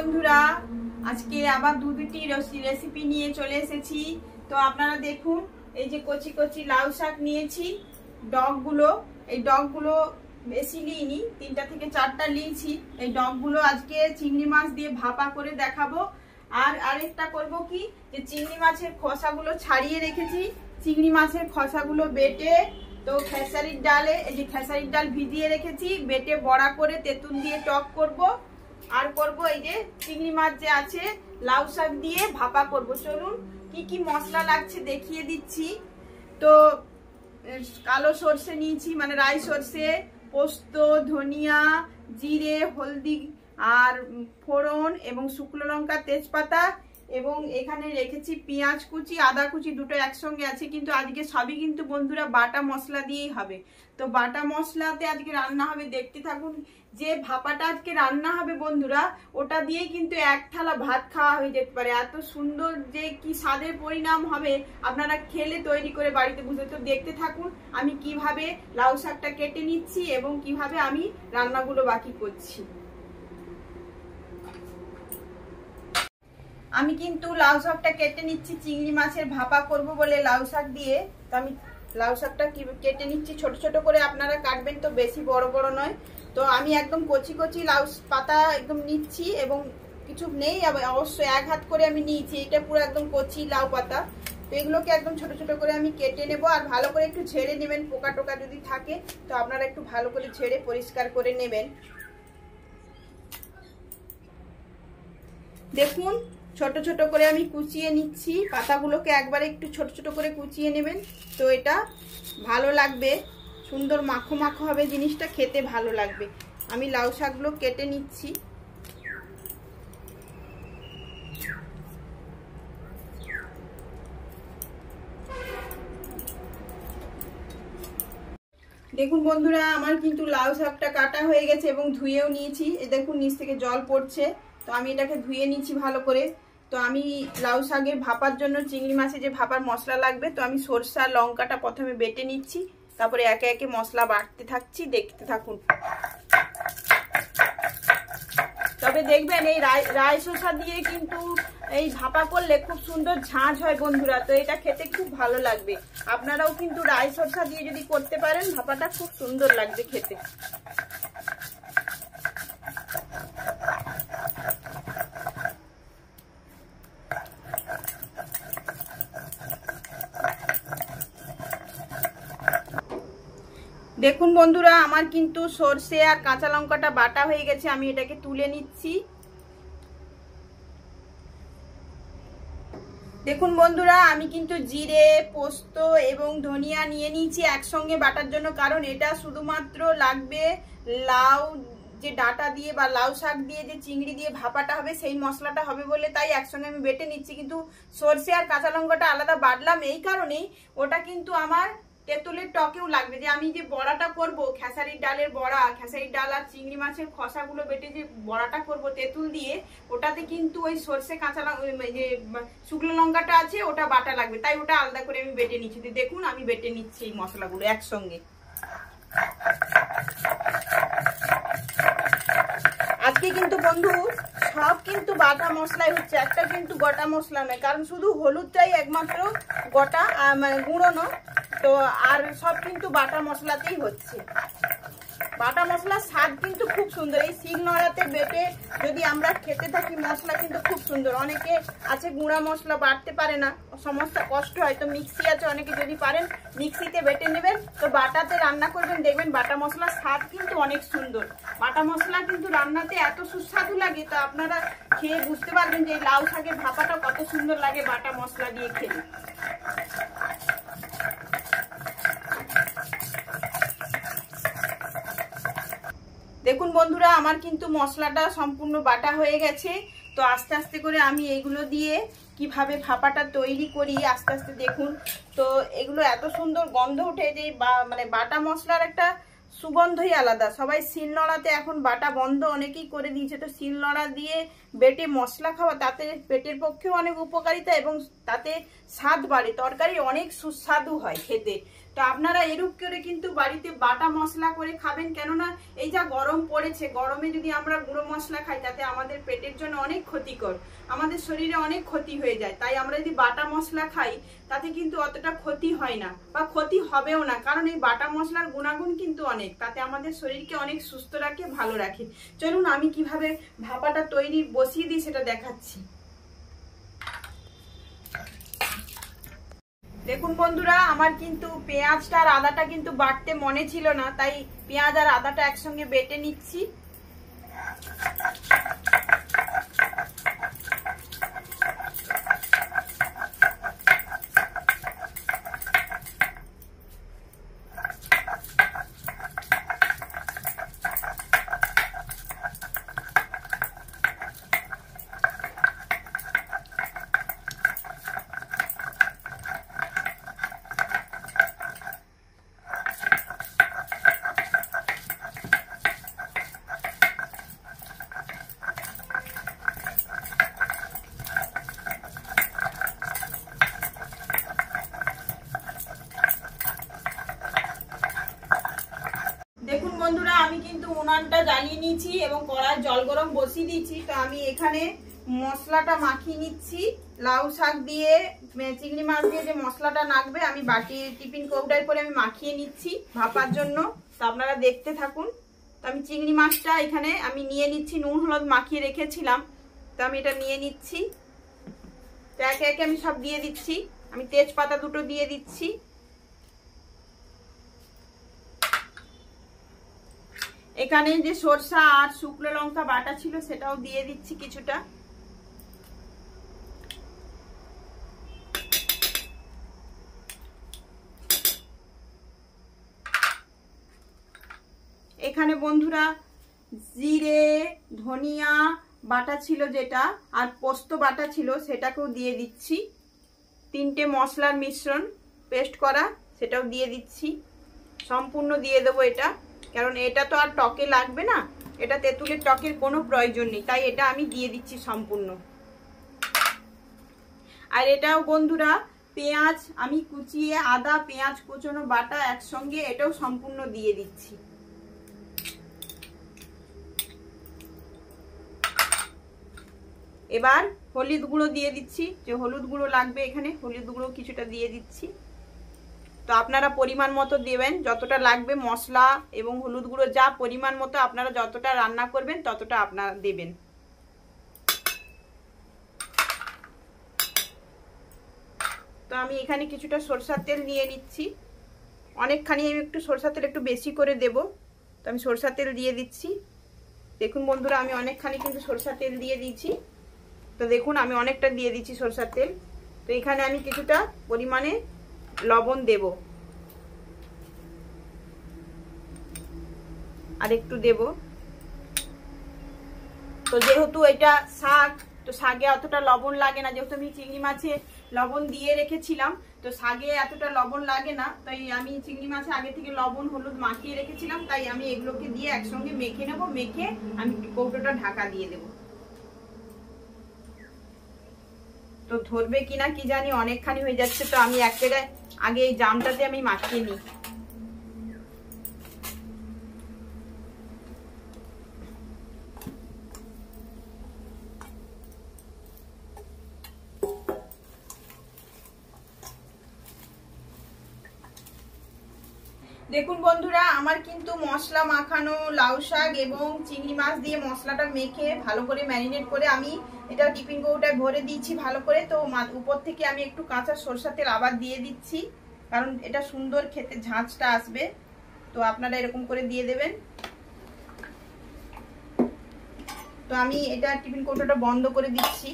বন্ধুরা, আজকে আবার দুটি রেসিপি নিয়ে চলে এসেছি। তো আপনারা দেখুন, এই যে কচি কচি লাউ শাক নিয়েছি। ডগগুলো, এই ডগগুলো বেশি নিইনি, 3টা থেকে 4টা নিয়েছি। এই ডগগুলো আজকে চিংড়ি মাছ দিয়ে ভাপা করে দেখাবো। আর আরেকটা করব কি, যে চিংড়ি মাছের খোসাগুলো ছাড়িয়ে রেখেছি, চিংড়ি মাছের খোসাগুলো বেটে তো খেসারির ডালে, এই যে খেসারির ডাল ভিজিয়ে রেখেছি, বেটে বড়া করে তেঁতুল দিয়ে টক করব। আর করব এই যে চিংড়ি মাছ যে আছে, লাউ শাক দিয়ে ভাপা করব। চলুন কি কি মশলা লাগছে দেখিয়ে দিচ্ছি। তো কালো সর্ষে নিয়েছি, মানে রাই সর্ষে, পোস্ত, ধনিয়া, জিরে, হলদি আর ফোড়ন এবং শুকনো লঙ্কা, তেজপাতা, এবং এখানে রেখেছি পেঁয়াজ কুচি, আদা কুচি, দুটো একসঙ্গে আছে। কিন্তু আজকে সবই কিন্তু বন্ধুরা বাটা মশলা দিয়েই হবে। তো বাটা মশলাতে আজকে রান্না হবে, দেখতে থাকুন। যে ভাপাটা আজকে রান্না হবে বন্ধুরা, ওটা দিয়েই কিন্তু এক থালা ভাত খাওয়া হয়ে যেতে পারে। এত সুন্দর যে কি স্বাদের পরিণাম হবে, আপনারা খেলে তৈরি করে বাড়িতে বুঝে। তো দেখতে থাকুন আমি কিভাবে লাউ শাকটা কেটে নিচ্ছি এবং কিভাবে আমি রান্নাগুলো বাকি করছি। আমি কিন্তু লাউ শাকটা কেটে নিচ্ছি, চিংড়ি মাছের ভাপা করব বলে লাউ শাক দিয়ে। তো আমি লাউ শাকটা কেটে নিচ্ছি ছোট ছোট করে, আপনারা কাটবেন, তো বেশি বড় বড় নয়। তো আমি একদম কচি কচি লাউ পাতা একদম নিচ্ছি, এবং কিছু নেই অবশ্যই 1 হাত করে আমি নিয়েছি। এটা পুরো একদম কচি লাউ পাতা। তো এগুলোকে একদম ছোট ছোট করে আমি কেটে নেব। আর ভালো করে একটু ঝেড়ে নেবেন, পোকা টোকা যদি থাকে তো আপনারা একটু ভালো করে ঝেড়ে পরিষ্কার করে নেবেন। দেখুন ছোট ছোট করে আমি কুচিয়ে নিচ্ছি, পাতাগুলোকে একবারে একটু ছোট ছোট করে কুচিয়ে নেবেন। তো এটা ভালো লাগবে, সুন্দর মাখো মাখো হবে, জিনিসটা খেতে ভালো লাগবে। আমি লাউ শাকগুলো কেটে নিচ্ছি। দেখুন বন্ধুরা, আমার কিন্তু লাউ শাকটা কাটা হয়ে গেছে এবং ধুয়েও নিয়েছি। এই দেখুন নিচ থেকে জল পড়ছে। তো আমি এটাকে ধুয়ে নিচ্ছি ভালো করে। তো আমি লাউ শাকের ভাপার জন্য চিংড়ি মাছে যে ভাপার মশলা লাগবে, তো আমি সরষে আর লঙ্কাটা প্রথমে বেটে নিচ্ছি, তারপরে একে একে মশলা বাটতে থাকছি, দেখতে থাকুন। তবে দেখবেন এই রাই শসা দিয়ে কিন্তু এই ভাপা করলে খুব সুন্দর ঝাঁঝ হয় বন্ধুরা। তো এটা খেতে খুব ভালো লাগবে। আপনারাও কিন্তু রাই শসা দিয়ে যদি করতে পারেন, ভাপাটা খুব সুন্দর লাগবে খেতে। দেখুন বন্ধুরা, আমার কিন্তু সরষে আর কাঁচা লঙ্কাটা বাটা হয়ে গেছে। আমি এটাকে তুলে নিচ্ছি। দেখুন বন্ধুরা, আমি কিন্তু জিরে, পোস্ত এবং ধনিয়া নিয়ে নিয়েছি একসঙ্গে বাটার জন্য, কারণ এটা শুধুমাত্র লাগবে লাউ যে ডাটা দিয়ে বা লাউ শাক দিয়ে যে চিংড়ি দিয়ে ভাপাটা হবে, সেই মশলাটা হবে বলে তাই একসঙ্গে আমি বেটে নিচ্ছি। কিন্তু সরষে আর কাঁচা লঙ্কাটা আলাদা বাটলাম এই কারণেই, ওটা কিন্তু আমার তেঁতুলের টকেও লাগবে। যে আমি যে বড়াটা করব, খেসারির ডালের বড়া, খেসারির ডাল আর চিংড়ি মাছের খোসাগুলো বেটে যে বড়াটা করব তেঁতুল দিয়ে, ওটাতে কিন্তু ওই সরষে কাঁচা যে শুকনো লঙ্কাটা আছে ওটা বাটা লাগবে, তাই ওটা আলাদা করে আমি বেটে নিচ্ছি। দেখুন আমি বেটে নিচ্ছি এই মশলাগুলো একসঙ্গে। আজকে কিন্তু বন্ধু সব কিন্তু বাটা মশলাই হচ্ছে, একটা কিন্তু গোটা মশলা নয়, কারণ শুধু হলুদটাই একমাত্র গোটা, মানে গুঁড়ো নয়। তো আর সব কিন্তু বাটা মশলাতেই হচ্ছে। বাটা মশলার স্বাদ কিন্তু খুব সুন্দর। এই শিলনোড়াতে বেটে যদি আমরা খেতে থাকি, মশলা কিন্তু খুব সুন্দর। অনেকে আছে গুঁড়া মশলা বাটতে পারে না, সমস্যা কষ্ট হয়। তো মিক্সি আছে, অনেকে যদি পারেন মিক্সিতে বেটে নেবেন, তো বাটাতে রান্না করবেন, দেখবেন বাটা মশলার স্বাদ কিন্তু অনেক সুন্দর। বাটা মশলা কিন্তু রান্নাতে এত সুস্বাদু লাগে, তো আপনারা খেয়ে বুঝতে পারবেন যে লাউ শাকের ভাপাটা কত সুন্দর লাগে বাটা মশলা দিয়ে খেলে। দেখুন বন্ধুরা, আমার কিন্তু মশলাটা সম্পূর্ণ বাটা হয়ে গেছে। তো আস্তে আস্তে করে আমি এগুলো দিয়ে কিভাবে ভাপাটা তৈরি করি আস্তে আস্তে দেখুন। তো এগুলো এত সুন্দর গন্ধ ওঠে যে মানে বাটা মশলার একটা সুগন্ধই আলাদা। সবাই শিলনোড়াতে এখন বাটা বন্ধ অনেকেই করে দিয়েছে। তো শিলনোড়া দিয়ে বেটে মশলা খাওয়া, তাতে পেটের পক্ষেও অনেক উপকারিতা এবং তাতে স্বাদ বাড়ে, তরকারি অনেক সুস্বাদু হয় খেতে। তো আপনারা এরূপ করে কিন্তু বাড়িতে বাটা মশলা করে খাবেন, কেননা এই যা গরম পড়েছে, গরমে যদি আমরা গুঁড়ো মশলা খাই তাতে আমাদের পেটের জন্য অনেক ক্ষতিকর, আমাদের শরীরে অনেক ক্ষতি হয়ে যায়। তাই আমরা যদি বাটা মশলা খাই তাতে কিন্তু অতটা ক্ষতি হয় না বা ক্ষতি হবেও না, কারণ এই বাটা মশলার গুণাগুণ কিন্তু অনেক, তাতে আমাদের শরীরকে অনেক সুস্থ রাখে, ভালো রাখে। চলুন আমি কিভাবে ভাপাটা তৈরি বসিয়ে দিই সেটা দেখাচ্ছি। দেখুন বন্ধুরা, আমার কিন্তু পেঁয়াজটা আর আদাটা কিন্তু বাটতে মনে ছিল না, তাই পেঁয়াজ আর আদাটা একসঙ্গে বেটে নিচ্ছি। দেখুন বন্ধুরা, আমি কিন্তু উনানটা জ্বালিয়ে নিয়েছি এবং কড়াই জল গরম বসিয়ে দিয়েছি। তো আমি এখানে মশলাটা মাখিয়ে নিচ্ছি, লাউ শাক দিয়ে চিংড়ি মাছ দিয়ে যে মশলাটা নাকবে আমি বাটি টিফিন কৌটায় করে আমি মাখিয়ে নিচ্ছি ভাপার জন্য। তো আপনারা দেখতে থাকুন। তো আমি চিংড়ি মাছটা এখানে আমি নিয়ে নিচ্ছি, নুন হলুদ মাখিয়ে রেখেছিলাম, তো আমি এটা নিয়ে নিচ্ছি। তো একে একে আমি সব দিয়ে দিচ্ছি। আমি তেজপাতা দুটো দিয়ে দিচ্ছি। এখানে যে সরষা আর শুকনো লঙ্কা বাটা ছিল সেটাও দিয়ে দিচ্ছি কিছুটা। এখানে বন্ধুরা জিরে ধনিয়া বাটা ছিল যেটা, আর পোস্ত বাটা ছিল সেটাকেও দিয়ে দিচ্ছি। তিনটে মশলার মিশ্রণ পেস্ট করা, সেটাও দিয়ে দিচ্ছি। সম্পূর্ণ দিয়ে দেবো এটা, কারণ এটা তো আর টকে লাগবে না, এটা তেঁতুলের টকের কোনো প্রয়োজন নেই, তাই এটা আমি দিয়ে দিচ্ছি সম্পূর্ণ। আর এটাও বন্ধুরা পেঁয়াজ আমি কুচিয়ে আদা পেঁয়াজ কুচনো বাটা একসঙ্গে, এটাও সম্পূর্ণ দিয়ে দিচ্ছি। এবার হলুদ গুঁড়ো দিয়ে দিচ্ছি, যে হলুদ গুঁড়ো লাগবে এখানে হলুদ গুঁড়ো কিছুটা দিয়ে দিচ্ছি। তো আপনারা পরিমাণ মতো দেবেন, যতটা লাগবে মশলা এবং হলুদ গুঁড়ো যা পরিমাণ মতো আপনারা যতটা রান্না করবেন ততটা আপনারা দেবেন। তো আমি এখানে কিছুটা সরষের তেল নিয়ে নিচ্ছি, অনেকখানি আমি একটু সরষের তেল একটু বেশি করে দেব, তো আমি সরষের তেল দিয়ে দিচ্ছি। দেখুন বন্ধুরা, আমি অনেকখানি কিন্তু সরষের তেল দিয়ে দিয়েছি। তো দেখুন আমি অনেকটা দিয়ে দিচ্ছি সরষের তেল। তো এখানে আমি কিছুটা পরিমাণে লবণ দেব, আর একটু দেব। তো যেহেতু এটা শাক, তো শাকে অতটা লবণ লাগে না, যেহেতু আমি চিংড়ি মাছে লবণ দিয়ে রেখেছিলাম, তো শাকে এতটা লবণ লাগে না, তাই আমি চিংড়ি মাছে আগে থেকে লবণ হলুদ মাখিয়ে রেখেছিলাম, তাই আমি এগুলোকে দিয়ে একসঙ্গে মেখে নেব। মেখে আমি কৌটোটা ঢাকা দিয়ে দেব। তো ধরবে কিনা কি জানি, অনেকখানি হয়ে যাচ্ছে, তো আমি এক জায়গায় আগে এই জামটাতে আমি মাখিয়ে নিই। দেখুন বন্ধুরা, আমার কিন্তু মশলা মাখানো লাউ শাক এবং চিংড়ি মাছ দিয়ে মশলাটা মেখে ভালো করে ম্যারিনেট করে আমি এটা টিফিন কৌটায় ভরে দিয়েছি ভালো করে। তো উপর থেকে আমি একটু কাঁচা সরষের তেল আবার দিয়ে দিচ্ছি, কারণ এটা সুন্দর খেতে ঝাঁঝটা আসবে। তো আপনারা এরকম করে দিয়ে দেবেন। তো আমি এটা টিফিন কৌটাটা বন্ধ করে দিচ্ছি,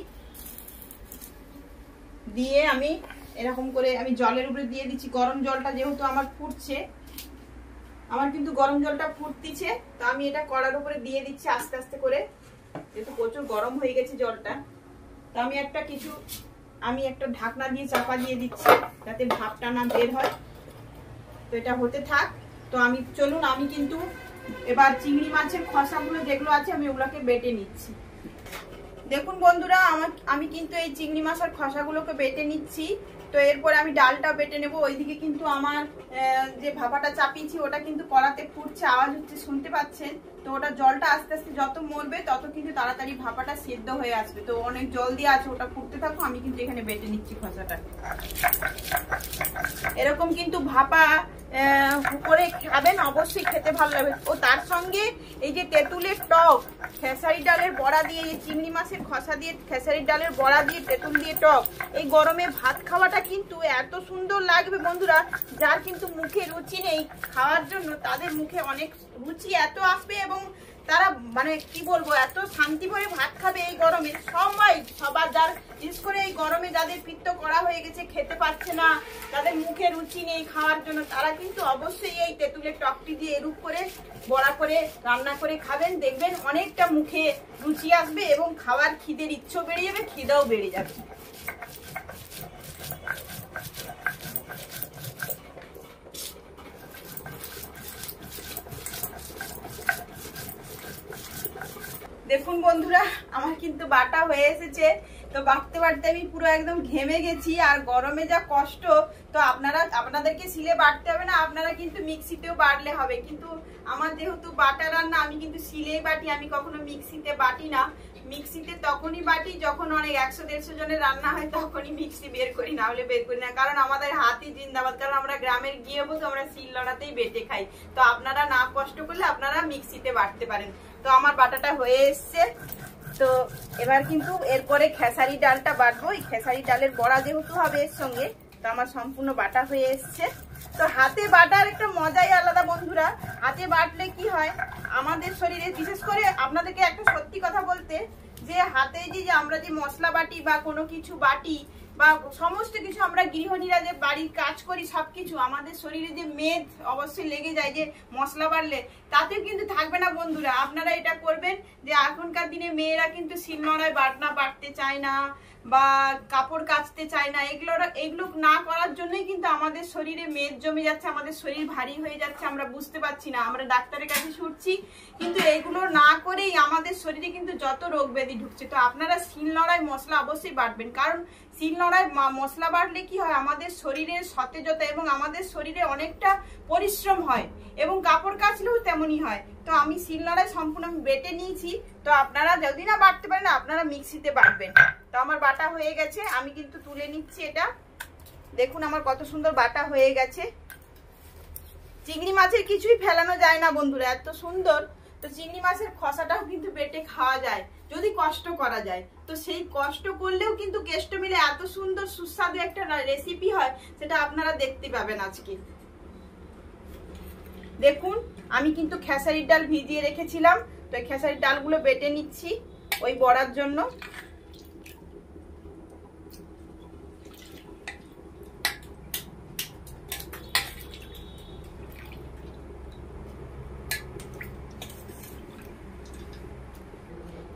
দিয়ে আমি এরকম করে আমি জলের উপরে দিয়ে দিচ্ছি। গরম জলটা যেহেতু আমার ফুটছে, আমার কিন্তু গরম জলটা ফুটতিছে, তো আমি এটা কড়ার উপরে দিয়ে দিচ্ছি আস্তে আস্তে করে, যেহেতু প্রচুর গরম হয়ে গেছে জলটা। তো আমি একটা ঢাকনা দিয়ে চাপা দিয়ে দিচ্ছি, যাতে ভাপটা না বের হয়। তো এটা হতে থাক। তো চলুন আমি কিন্তু এবার চিংড়ি মাছের খোসাগুলো যেগুলো আছে আমি ওগুলোকে বেটে নিচ্ছি। দেখুন বন্ধুরা, আমি কিন্তু এই চিংড়ি মাছের খোসাগুলোকে বেটে নিচ্ছি। তো এরপরে আমি ডালটা বেটে নেবো। ওইদিকে কিন্তু আমার যে ভাপাটা চাপিয়েছি ওটা কিন্তু কড়াতে ফুটছে, আওয়াজ হচ্ছে, শুনতে পাচ্ছেন। তো ওটা জলটা আস্তে আস্তে যত মরবে তত কিন্তু তাড়াতাড়ি ভাপাটা সেদ্ধ হয়ে আসবে। তো অনেক জল দিয়ে আছে, ওটা ফুটতে থাকো, আমি কিন্তু এখানে বেটে নিচ্ছি খোসাটা। এরকম কিন্তু ভাপা করে খাবেন, অবশ্যই খেতে ভালো লাগবে। ও তার সঙ্গে এই যে তেঁতুলের টক, খেসারি ডালের বড়া দিয়ে, চিংড়ি মাছের খসা দিয়ে খেসারি ডালের বড়া দিয়ে তেঁতুল দিয়ে টক, এই গরমে ভাত খাওয়াটা কিন্তু এত সুন্দর লাগবে বন্ধুরা। যার কিন্তু মুখে রুচি নেই খাওয়ার জন্য, তাদের মুখে অনেক রুচি এত আসবে এবং তারা মানে কি বলবো, এত শান্তি ভরে ভাত খাবে এই গরমে। সবার যার বিশেষ করে এই গরমে যাদের পিত্ত করা হয়ে গেছে, খেতে পারছে না, যাদের মুখে রুচি নেই খাওয়ার জন্য, তারা কিন্তু অবশ্যই এই তেঁতুলের টকটি দিয়ে এরূপ করে বড়া করে রান্না করে খাবেন। দেখবেন অনেকটা মুখে রুচি আসবে এবং খাওয়ার খিদের ইচ্ছেও বেড়ে যাবে, খিদেও বেড়ে যাবে। দেখুন বন্ধুরা, আমার কিন্তু বাটা হয়ে এসেছে। তো বাটতে বাটতে আমি পুরো একদম ঘেমে গেছি, আর গরমে যা কষ্ট। তো আপনাদেরকে শিলে বাটতে হবে না, আপনারা কিন্তু মিক্সিতেও বাটলে হবে। কিন্তু আমার যেহেতু বাটা রান্না, আমি কিন্তু শিলেই বাটি, আমি কখনো মিক্সিতে বাটি না। মিক্সিতে তখনই বাটি যখন অনেক 100-150 জনের রান্না হয়, তখনই মিক্সি বের করি, না হলে বের করি না। কারণ আমাদের হাতই জিন্দাবাদ, কারণ আমরা গ্রামের গিয়ে বলতো আমরা শিলনোড়াতেই বেটে খাই। তো আপনারা না কষ্ট করলে আপনারা মিক্সিতে বাটতে পারেন। তো আমার বাটাটা হয়ে এসছে। তো এবার কিন্তু এরপরে খেসারি ডালটা বাটবো। এই খেসারি ডালের বড়া যেহেতু হবে এর সঙ্গে, তো আমার সম্পূর্ণ বাটা হয়ে এসছে। তো হাতে বাটার একটা মজাই আলাদা বন্ধুরা। হাতে বাটলে কি হয় আমাদের শরীরে, বিশেষ করে আপনাদেরকে একটা সত্যি কথা বলতে, যে হাতে যে আমরা যে মশলা বাটি বা কোনো কিছু বাটি বা সমস্ত কিছু আমরা গৃহিণীরা যে বাড়ির কাজ করি, সবকিছু আমাদের শরীরে যে মেদ অবশ্যই লেগে যায় যে মশলা বাড়লে, তাতে কিন্তু থাকবে না বন্ধুরা। আপনারা এটা করবেন যে এখনকার দিনে মেয়েরা কিন্তু শিলনোড়ায় বাটনা বাটতে চায় না বা কাপড় কাচতে চায় না। এগুলো না করার জন্যই কিন্তু আমাদের শরীরে মেদ জমে যাচ্ছে, আমাদের শরীর ভারী হয়ে যাচ্ছে, আমরা বুঝতে পারছি না। আমরা ডাক্তারের কাছে ছুটছি, কিন্তু এগুলো না করেই আমাদের শরীরে কিন্তু যত রোগ ব্যাধি ঢুকছে। তো আপনারা শিলনোড়ায় মশলা অবশ্যই বাটবেন, কারণ শিলনোড়ায় মশলা বাটলে কি হয় আমাদের শরীরের সতেজতা এবং আমাদের শরীরে অনেকটা পরিশ্রম হয়, এবং কাপড় কাচলেও তেমনই হয়। তো আমি শিলনোড়ায় সম্পূর্ণ বেটে নিয়েছি। তো আপনারা যদি না বাটতে পারেন, আপনারা মিক্সিতে বাটবেন। তো আমার বাটা হয়ে গেছে, আমি কিন্তু তুলে নিচ্ছি এটা। দেখুন আমার কত সুন্দর বাটা হয়ে গেছে। চিংড়ি মাছের কিছুই ফেলানো যায় না বন্ধুরা, এত সুন্দর। তো চিংড়ি মাছের খোসাটাও কিন্তু বেটে খাওয়া যায় যদি কষ্ট করা যায়। তো সেই কষ্ট করলেও কিন্তু কেষ্ট মিলে এত সুন্দর সুস্বাদু একটা রেসিপি হয়, সেটা আপনারা দেখতে পাবেন আজকে। দেখুন আমি কিন্তু খেসারির ডাল ভিজিয়ে রেখেছিলাম। তো এই খেসারির ডালগুলো বেটে নিচ্ছি ওই বড়ার জন্য।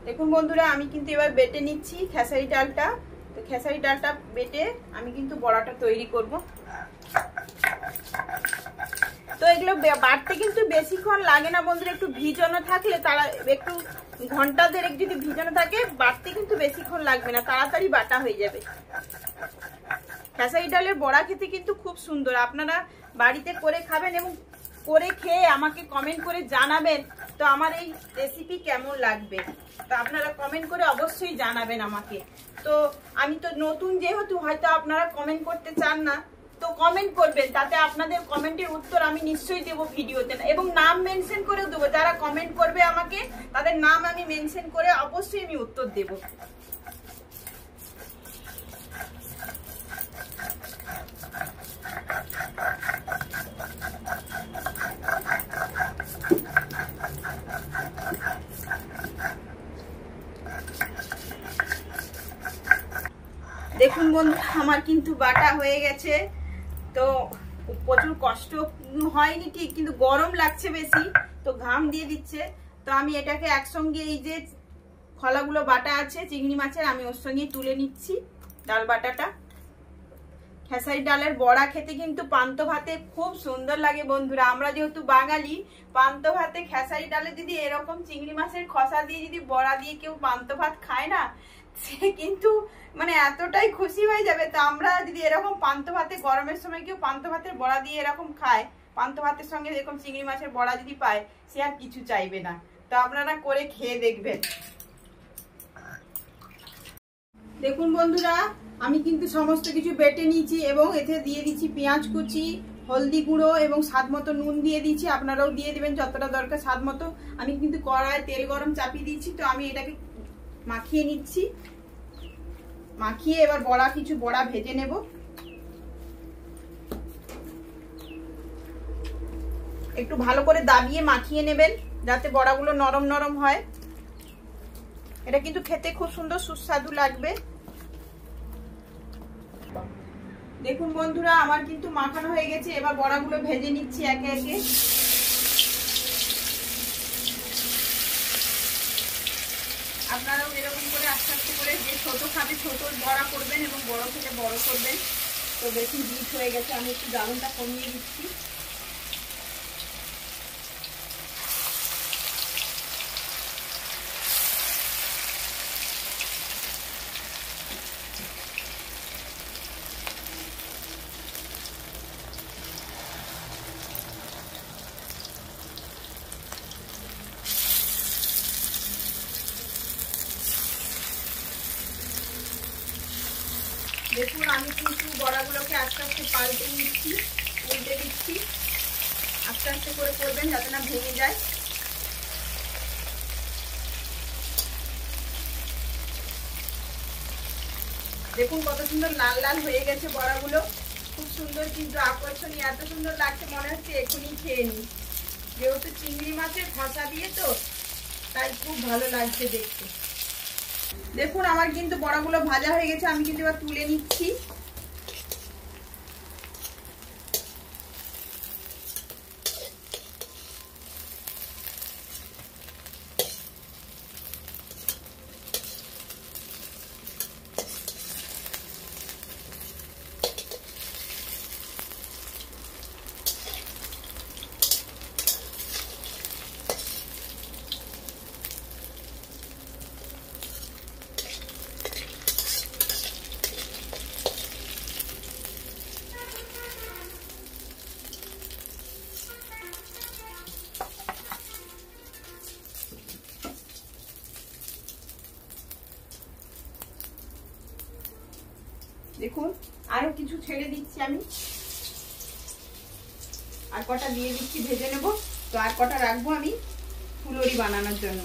দেখুন বন্ধুরা, আমি কিন্তু এবার বেটে নিচ্ছি খেসারি ডালটা। তো খেসারি ডালটা বেটে আমি কিন্তু বড়াটা তৈরি করব। তো এগুলো বাটতে কিন্তু বেশিক্ষণ লাগে না বন্ধুরা, একটু ভিজানো থাকলে, তারা একটু ঘন্টা দেড়েক যদি ভিজানো থাকে, বাটতে কিন্তু বেশিক্ষণ লাগবে না, তাড়াতাড়ি বাটা হয়ে যাবে। খেসারি ডালের বড়া খেতে কিন্তু খুব সুন্দর, আপনারা বাড়িতে করে খাবেন এবং করে খেয়ে আমাকে কমেন্ট করে জানাবেন তো আমার এই রেসিপি কেমন লাগবে। তো আপনারা কমেন্ট করে অবশ্যই জানাবেন আমাকে। তো আমি তো নতুন যেহেতু, হয়তো আপনারা কমেন্ট করতে চান না, তো কমেন্ট করবেন, তাতে আপনাদের কমেন্টের উত্তর আমি নিশ্চয়ই দেবো ভিডিওতে, এবং নাম মেনশন করেও দেবো। যারা কমেন্ট করবে আমাকে, তাদের নাম আমি মেনশন করে অবশ্যই আমি উত্তর দেব। দেখুন বন্ধু, আমার কিন্তু বাটা হয়ে গেছে। তো প্রচুর কষ্ট হয়নি ঠিক, কিন্তু গরম লাগছে বেশি, তো ঘাম দিয়ে দিচ্ছে। তো আমি এটাকে একসঙ্গে, এই যে খোলাগুলো বাটা আছে চিংড়ি মাছের, আমি ওর সঙ্গে তুলে নিচ্ছি ডাল বাটাটা। খেসারি ডালের বড়া খেতে কিন্তু পান্তা ভাতে খুব সুন্দর লাগে বন্ধুরা। আমরা যেহেতু বাঙালি, পান্তা ভাতে খেসারি ডালে যদি এরকম চিংড়ি মাছের খোসা দিয়ে যদি বড়া দিয়ে কেউ পান্তা ভাত খায় না, সে কিন্তু মানে এতটাই খুশি হয়ে যাবে। তো আমরা যদি এরকম পান্তা ভাতে, গরমের সময় কেউ পান্তা ভাতের বড়া দিয়ে এরকম খায়, পান্তা ভাতের সঙ্গে এরকম চিংড়ি মাছের বড়া যদি পায়, সে আর কিছু চাইবে না। তো আপনারা করে খেয়ে দেখবেন। দেখুন বন্ধুরা, আমি কিন্তু সমস্ত কিছু বেটে নিয়েছি এবং এতে দিয়ে দিচ্ছি পেঁয়াজ কুচি, হলদি গুঁড়ো এবং স্বাদ মতো নুন দিয়ে দিচ্ছি। আপনারাও দিয়ে দেবেন যতটা দরকার স্বাদ মতো। আমি কিন্তু কড়ায় তেল গরম চাপিয়ে দিচ্ছি। তো আমি এটাকে মাখিয়ে নিচ্ছি। মাখিয়ে এবার কিছু বড়া ভেজে নেব। একটু ভালো করে দাবিয়ে মাখিয়ে নেবেন যাতে বড়াগুলো নরম নরম হয়। এটা কিন্তু খেতে খুব সুন্দর সুস্বাদু লাগবে। দেখুন বন্ধুরা, আমার কিন্তু মাখানো হয়ে গেছে। এবার বড়াগুলো ভেজে নিচ্ছি একে একে। আপনারাও এরকম করে আস্তে আস্তে করে, যে ছোট খাবে ছোট বড়া করবেন এবং বড় থেকে বড় করবেন। তো বেশি হিট হয়ে গেছে, আমি একটু জ্বালনটা কমিয়ে দিচ্ছি। দেখুন আমি কিন্তু বড়াগুলোকে আস্তে আস্তে পাল্টে নিচ্ছি, উল্টে দিচ্ছি। আস্তে আস্তে করে করবেন যাতে না ভেঙে যায়। দেখুন কত সুন্দর লাল লাল হয়ে গেছে বড়াগুলো, খুব সুন্দর কিন্তু আকর্ষণীয়। এত সুন্দর লাগছে মনে হচ্ছে এখনই খেয়ে নিই। যেহেতু চিংড়ি মাছের খসা দিয়ে তো, তাই খুব ভালো লাগছে দেখতে। দেখুন আমার কিন্তু বড়াগুলো ভাজা হয়ে গেছে, আমি কিন্তু এবার তুলে নিচ্ছি। দেখুন আরো কিছু ছেড়ে দিচ্ছি আমি, আর কটা দিয়ে দিচ্ছি, ভেজে নেব। তো আর কটা রাখবো আমি ফুলুরি বানানোর জন্য।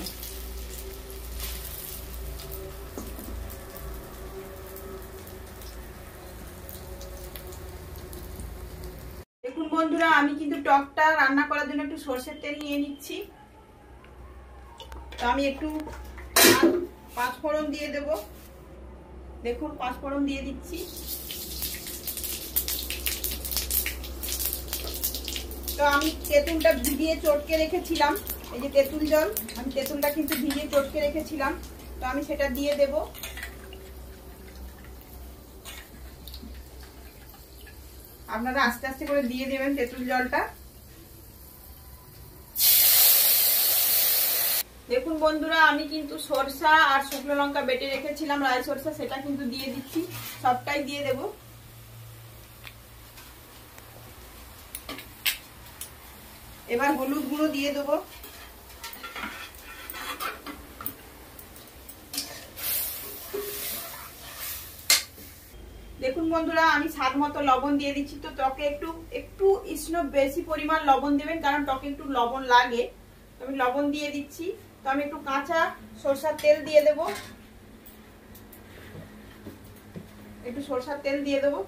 দেখুন বন্ধুরা, আমি কিন্তু টকটা রান্না করার জন্য একটু সরষের তেল নিয়ে নিচ্ছি। তো আমি একটু 5 ফোড়ন দিয়ে দেব। দেখুন 5 ফোড়ন দিয়ে দিচ্ছি। তো আমি তেঁতুলটা ভিজিয়ে চটকে রেখেছিলাম, এই যে তেঁতুল জল, আমি তেঁতুলটা কিন্তু ভিজিয়ে চটকে রেখেছিলাম। তো আমি সেটা দিয়ে দেব। আপনারা আস্তে আস্তে করে দিয়ে দেবেন তেঁতুল জলটা। দেখুন বন্ধুরা, আমি কিন্তু সরষা আর শুকনো লঙ্কা বেটে রেখেছিলাম, রাই সরষা, সেটা কিন্তু দিয়ে দিচ্ছি। সবটাই দিয়ে দেব। এবার হলুদ গুঁড়ো দিয়ে দেবো। দেখুন বন্ধুরা, আমি স্বাদ মতো লবণ দিয়ে দিচ্ছি। তো টকে একটু উষ্ণ বেশি পরিমাণ লবণ দেবেন, কারণ টকে একটু লবণ লাগে। তো আমি লবণ দিয়ে দিচ্ছি। তো আমি একটু কাঁচা সরষার তেল দিয়ে দেব। একটু সরষার তেল দিয়ে দেবো।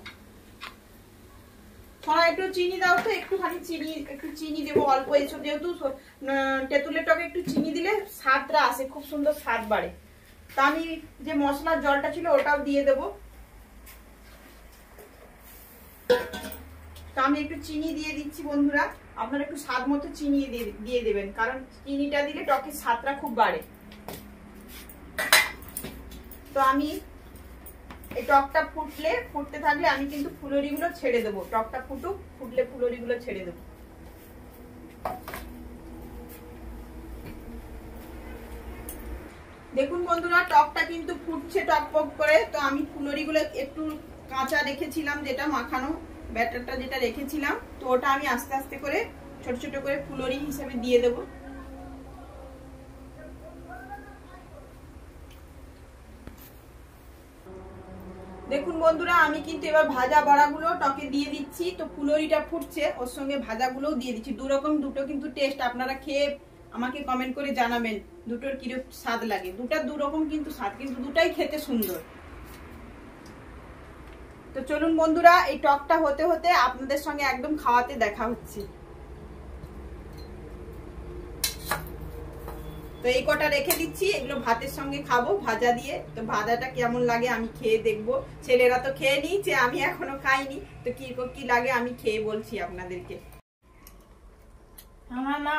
হ্যাঁ, একটু চিনি দাও তো, একটু চিনি দেবো অল্প। এইসব যেহেতু তেঁতুলের টকে একটু চিনি দিলে স্বাদটা আসে, খুব সুন্দর স্বাদ বাড়ে। তা আমি যে মশলার জলটা ছিল ওটাও দিয়ে দেবো। তো আমি একটু চিনি দিয়ে দিচ্ছি বন্ধুরা। আপনারা একটু স্বাদ মতো চিনি দিয়ে দেবেন, কারণ চিনিটা দিলে টকের স্বাদটা খুব বাড়ে। তো আমি এই টকটা ফুটতে থাকলে আমি কিন্তু ফুলুরিগুলো ছেড়ে দেবো। টকটা ফুটলে ফুলুরিগুলো ছেড়ে দেবো। দেখুন বন্ধুরা, টকটা কিন্তু ফুটছে টকপক করে। তো আমি ফুলরিগুলো একটু কাঁচা রেখেছিলাম, যেটা মাখানো ব্যাটারটা যেটা রেখেছিলাম, তো ওটা আমি আস্তে আস্তে করে ছোট ছোট করে ফুলরি হিসেবে দিয়ে দেব। দেখুন বন্ধুরা, আমি কিন্তু এবার ভাজা বড়াগুলো টকে দিয়ে দিচ্ছি। তো ফুলরিটা ফুটছে, ওর সঙ্গে ভাজাগুলোও দিয়ে দিচ্ছি। দুটো কিন্তু টেস্ট, আপনারা খেয়ে আমাকে কমেন্ট করে জানাবেন দুটোর কিরকম স্বাদ লাগে। দুরকম কিন্তু স্বাদ, কিন্তু দুটাই খেতে সুন্দর। তো চলুন বন্ধুরা, এই টকটা হতে হতে আপনাদের সঙ্গে একদম খাওয়াতে দেখা হচ্ছে। তো এই কটা রেখে দিচ্ছি, এগুলো ভাতের সঙ্গে খাবো ভাজা দিয়ে। তো ভাজাটা কেমন লাগে আমি খেয়ে দেখবো। ছেলেরা তো খেয়ে নিয়েছে, আমি এখনো খাইনি। তো কি লাগে আমি খেয়ে বলছি আপনাদেরকে। আমার মা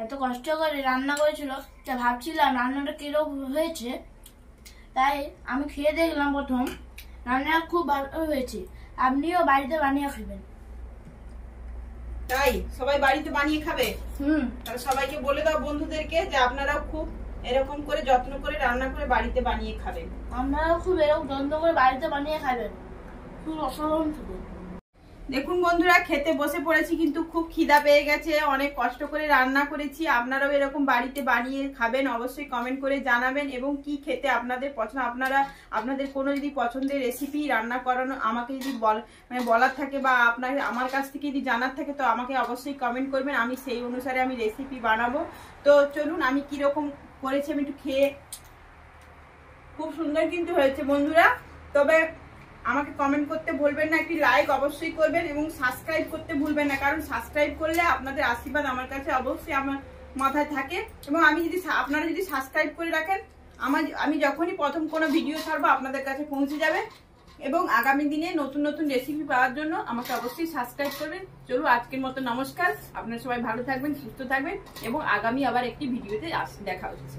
এত কষ্ট করে রান্না করেছিল, তা ভাবছিলাম রান্নাটা কিরকম হয়েছে। তাই আমি খেয়ে দেখলাম প্রথম, রান্না খুব ভালো হয়েছে। আপনিও বাড়িতে বানিয়ে খাবেন। তাই সবাই বাড়িতে বানিয়ে খাবে? তাহলে সবাইকে বলে দাও বন্ধুদেরকে যে আপনারাও খুব এরকম করে যত্ন করে রান্না করে বাড়িতে বানিয়ে খাবেন। আপনারাও খুব এরকম যত্ন করে বাড়িতে বানিয়ে খাবেন, খুব অসাধারণ খাবেন। দেখুন বন্ধুরা, খেতে বসে পড়েছি, কিন্তু খুব খিদা পেয়ে গেছে। অনেক কষ্ট করে রান্না করেছি। আপনারাও এরকম বাড়িতে বানিয়ে খাবেন, অবশ্যই কমেন্ট করে জানাবেন। এবং কি খেতে আপনাদের পছন্দ, আপনাদের কোনো যদি পছন্দের রেসিপি রান্না করানো আমাকে যদি বলার থাকে, বা আমার কাছ থেকে যদি জানার থাকে, তো আমাকে অবশ্যই কমেন্ট করবেন। আমি সেই অনুসারে আমি রেসিপি বানাবো। তো চলুন, আমি কিরকম করেছি আমি একটু খেয়ে। খুব সুন্দর কিন্তু হয়েছে বন্ধুরা। তবে আমাকে কমেন্ট করতে ভুলবেন না, একটি লাইক অবশ্যই করবেন এবং সাবস্ক্রাইব করতে ভুলবেন না। কারণ সাবস্ক্রাইব করলে আপনাদের আশীর্বাদ আমার কাছে অবশ্যই আমার মাথায় থাকে। এবং আপনারা যদি সাবস্ক্রাইব করে রাখেন, আমি যখনই প্রথম কোনো ভিডিও ছাড়বো আপনাদের কাছে পৌঁছে যাবে। এবং আগামী দিনে নতুন নতুন রেসিপি পাওয়ার জন্য আমাকে অবশ্যই সাবস্ক্রাইব করবেন। চলুন, আজকের মতো নমস্কার। আপনারা সবাই ভালো থাকবেন, সুস্থ থাকবেন, এবং আগামী আবার একটি ভিডিওতে দেখা হচ্ছে।